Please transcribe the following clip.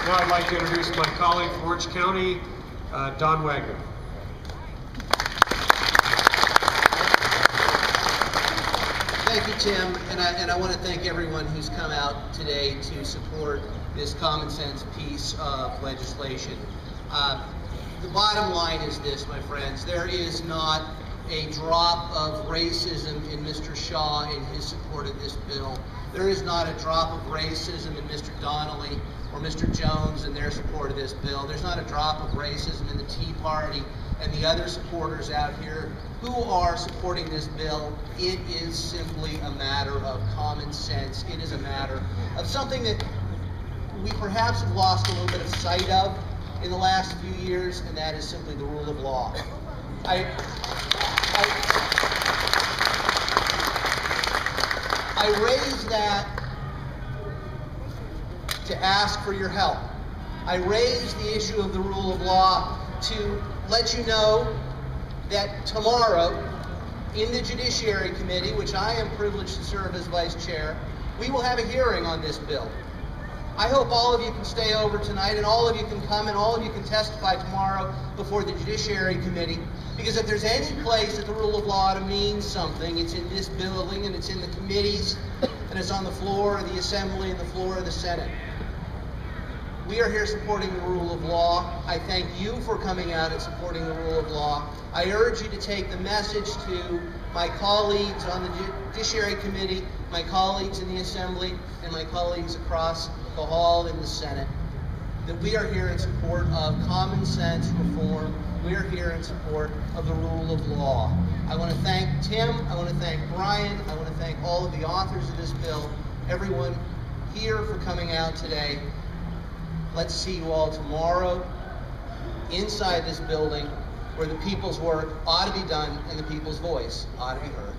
Now I'd like to introduce my colleague from Orange County, Don Wagner. Thank you, Tim, and I want to thank everyone who's come out today to support this common sense piece of legislation. The bottom line is this, my friends: there is not a drop of racism in Mr. Shaw in his support of this bill. There is not a drop of racism in Mr. Donnelly or Mr. Jones in their support of this bill. There's not a drop of racism in the Tea Party and the other supporters out here who are supporting this bill. It is simply a matter of common sense. It is a matter of something that we perhaps have lost a little bit of sight of in the last few years, and that is simply the rule of law. I raise that to ask for your help. I raise the issue of the rule of law to let you know that tomorrow in the Judiciary Committee, which I am privileged to serve as Vice Chair, we will have a hearing on this bill. I hope all of you can stay over tonight, and all of you can come, and all of you can testify tomorrow before the Judiciary Committee, because if there's any place that the rule of law ought to mean something, it's in this building, and it's in the committees, and it's on the floor of the Assembly and the floor of the Senate. We are here supporting the rule of law. I thank you for coming out and supporting the rule of law. I urge you to take the message to my colleagues on the Judiciary Committee, my colleagues in the Assembly, and my colleagues across the hall in the Senate, that we are here in support of common sense reform. We are here in support of the rule of law. I want to thank Tim, I want to thank Brian, I want to thank all of the authors of this bill, everyone here for coming out today. Let's see you all tomorrow inside this building where the people's work ought to be done and the people's voice ought to be heard.